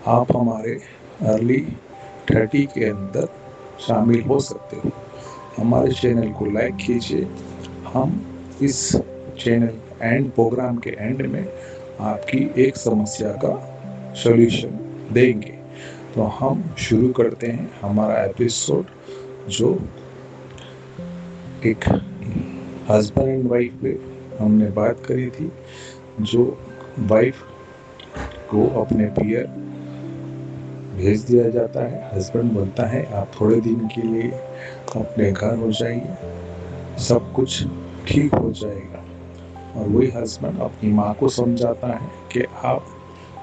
आप हमारे अर्ली 30 के अंदर शामिल हो सकते हो। हमारे चैनल को लाइक कीजिए। हम इस चैनल एंड प्रोग्राम के एंड में आपकी एक समस्या का सॉल्यूशन देंगे। तो हम शुरू करते हैं हमारा एपिसोड, जो एक हस्बैंड एंड वाइफ पे हमने बात करी थी। जो वाइफ को अपने पियर भेज दिया जाता है, हस्बैंड बोलता है आप थोड़े दिन के लिए अपने घर हो जाइए, सब कुछ ठीक हो जाएगा। और वही हस्बैंड अपनी माँ को समझाता है कि आप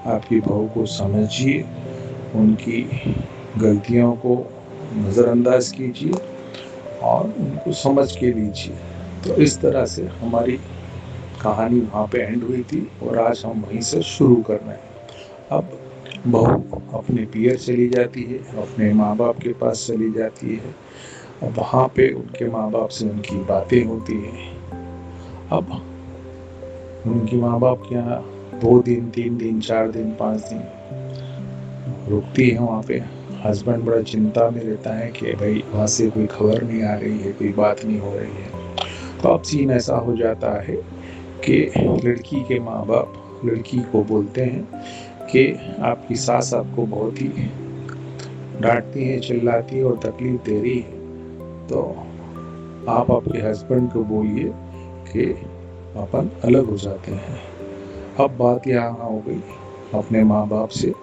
आपकी बहू को समझिए, उनकी गलतियों को नज़रअंदाज कीजिए और उनको समझ के लीजिए। तो इस तरह से हमारी कहानी वहाँ पे एंड हुई थी और आज हम वहीं से शुरू कर रहे हैं। अब बहू अपने पियर चली जाती है, अपने माँ बाप के पास चली जाती है। अब वहाँ पे उनके माँ बाप से उनकी बातें होती हैं। अब उनकी माँ बाप के यहाँ 2 दिन, 3 दिन, 4 दिन, 5 दिन रुकती है। वहाँ पे हस्बैंड बड़ा चिंता में रहता है कि भाई वहाँ से कोई खबर नहीं आ रही है, कोई बात नहीं हो रही है। तो अब सीन ऐसा हो जाता है कि लड़की के माँ बाप लड़की को बोलते हैं कि आपकी सास आपको बहुत ही डांटती है, चिल्लाती है और तकलीफ दे रही है, तो आप आपके हस्बैंड को बोलिए कि अपन अलग हो जाते हैं। अब बात यहाँ हो गई अपने माँ बाप से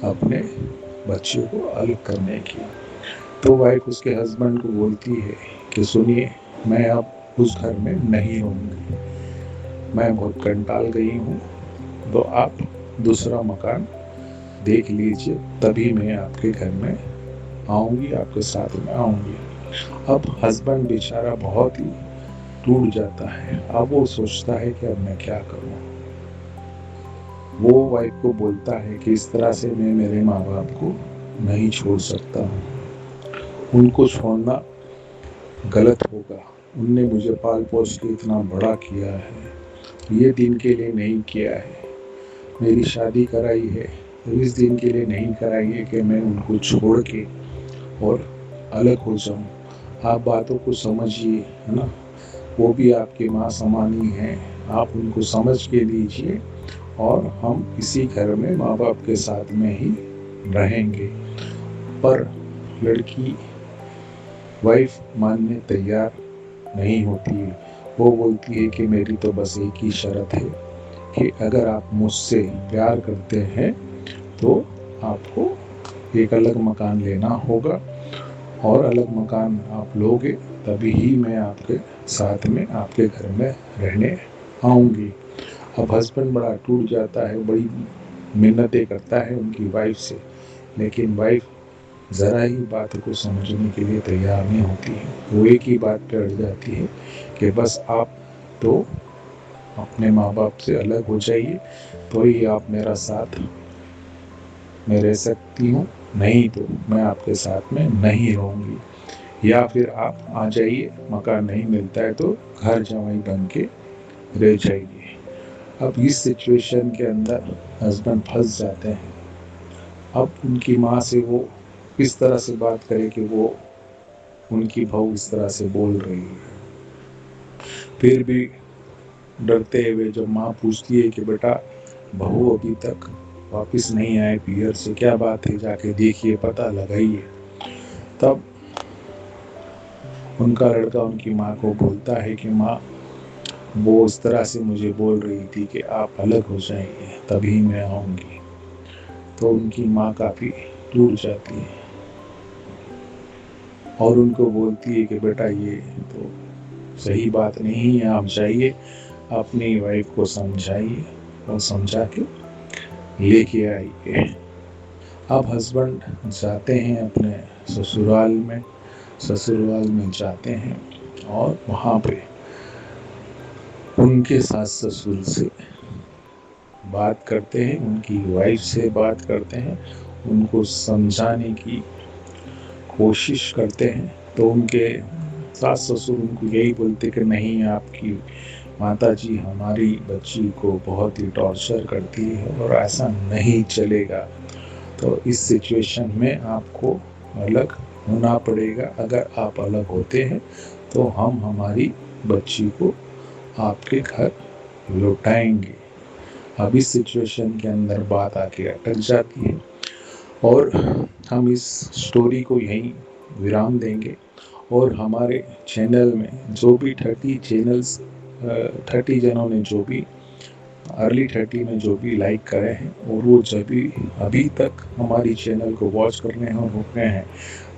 अपने बच्चे को अलग करने की। तो वाइफ उसके हस्बैंड को बोलती है कि सुनिए, मैं अब उस घर में नहीं रहूँगी, मैं बहुत कंटाल गई हूँ, तो आप दूसरा मकान देख लीजिए, तभी मैं आपके घर में आऊँगी, आपके साथ में आऊँगी। अब हस्बैंड बेचारा बहुत ही टूट जाता है। अब वो सोचता है कि अब मैं क्या करूँ। वो वाइफ को बोलता है कि इस तरह से मैं मेरे माँ बाप को नहीं छोड़ सकता हूँ, उनको छोड़ना गलत होगा। उनने मुझे पाल पोस के इतना बड़ा किया है, ये दिन के लिए नहीं किया है। मेरी शादी कराई है तो इस दिन के लिए नहीं कराई है कि मैं उनको छोड़ के और अलग हो जाऊँ। आप बातों को समझिए, है ना, वो भी आपकी माँ समान ही है, आप उनको समझ के लीजिए और हम इसी घर में माँ बाप के साथ में ही रहेंगे। पर लड़की वाइफ मानने तैयार नहीं होती है। वो बोलती है कि मेरी तो बस एक ही शर्त है कि अगर आप मुझसे प्यार करते हैं तो आपको एक अलग मकान लेना होगा, और अलग मकान आप लोगे तभी ही मैं आपके साथ में आपके घर में रहने आऊँगी। अब हस्बैंड बड़ा टूट जाता है, बड़ी मिन्नतें करता है उनकी वाइफ से, लेकिन वाइफ ज़रा ही बात को समझने के लिए तैयार नहीं होती है। वो एक ही बात पे अड़ जाती है कि बस आप तो अपने माँ बाप से अलग हो जाइए, तो ही आप मेरा साथ में रह सकती हूँ, नहीं तो मैं आपके साथ में नहीं रहूँगी। या फिर आप आ जाइए, मकान नहीं मिलता है तो घर जमाई बन के रह जाइए। अब इस सिचुएशन के अंदर हस्बैंड फंस जाते हैं। अब उनकी माँ से वो इस तरह से बात करे कि वो उनकी बहू इस तरह से बोल रही है। फिर भी डरते हुए जब माँ पूछती है कि बेटा बहू अभी तक वापस नहीं आए पियर से, क्या बात है, जाके देखिए, पता लगाइए। तब उनका लड़का उनकी माँ को बोलता है कि माँ, वो इस तरह से मुझे बोल रही थी कि आप अलग हो जाएंगे तभी मैं आऊँगी। तो उनकी माँ काफ़ी टूट जाती है और उनको बोलती है कि बेटा ये तो सही बात नहीं है, आप जाइए, अपनी वाइफ को समझाइए और समझा के लेके आइए। अब हस्बैंड जाते हैं अपने ससुराल में जाते हैं और वहाँ पे उनके सास ससुर से बात करते हैं, उनकी वाइफ से बात करते हैं, उनको समझाने की कोशिश करते हैं। तो उनके सास ससुर उनको यही बोलते कि नहीं, आपकी माताजी हमारी बच्ची को बहुत ही टॉर्चर करती है और ऐसा नहीं चलेगा। तो इस सिचुएशन में आपको अलग होना पड़ेगा। अगर आप अलग होते हैं तो हम हमारी बच्ची को आपके घर लौटाएंगे। अब इस सिचुएशन के अंदर बात आके अटक जाती है और हम इस स्टोरी को यहीं विराम देंगे। और हमारे चैनल में जो भी 30 जनों ने जो भी अर्ली 30 में जो भी लाइक करे हैं और वो जब भी अभी तक हमारी चैनल को वॉच करने हैं और रुक रहे हैं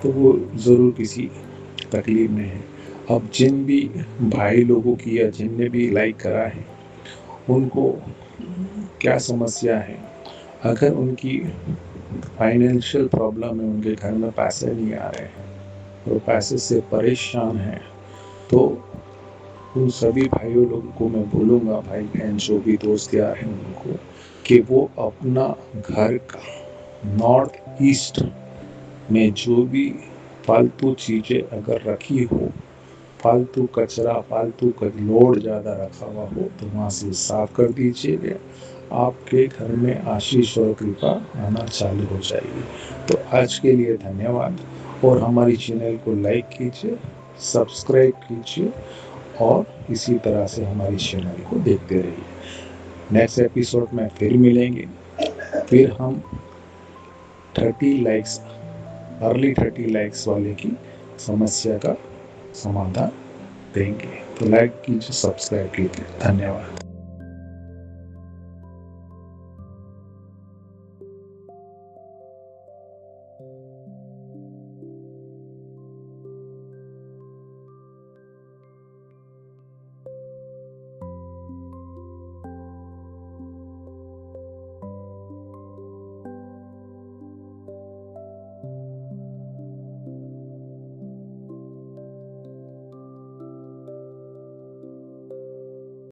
तो वो ज़रूर किसी तकलीफ में है। अब जिन भी भाई लोगों की या जिनने भी लाइक करा है उनको क्या समस्या है, अगर उनकी फाइनेंशियल प्रॉब्लम है, उनके घर में पैसे नहीं आ रहे हैं और पैसे से परेशान हैं, तो उन सभी भाइयों लोगों को मैं बोलूँगा, भाई बहन जो भी दोस्त यार हैं उनको, कि वो अपना घर का नॉर्थ ईस्ट में जो भी फालतू चीज़ें अगर रखी हो, फालतू कचरा, फालतू का लोड ज़्यादा रखा हुआ हो तो वहाँ से साफ कर दीजिएगा। आपके घर में आशीष और कृपा आना चालू हो जाएगी। तो आज के लिए धन्यवाद और हमारी चैनल को लाइक कीजिए, सब्सक्राइब कीजिए और इसी तरह से हमारी चैनल को देखते रहिए। नेक्स्ट एपिसोड में फिर मिलेंगे, फिर हम 30 लाइक्स अर्ली 30 लाइक्स वाले की समस्या का समाधान देंगे। तो लाइक कीजिए, सब्सक्राइब कीजिए। धन्यवाद।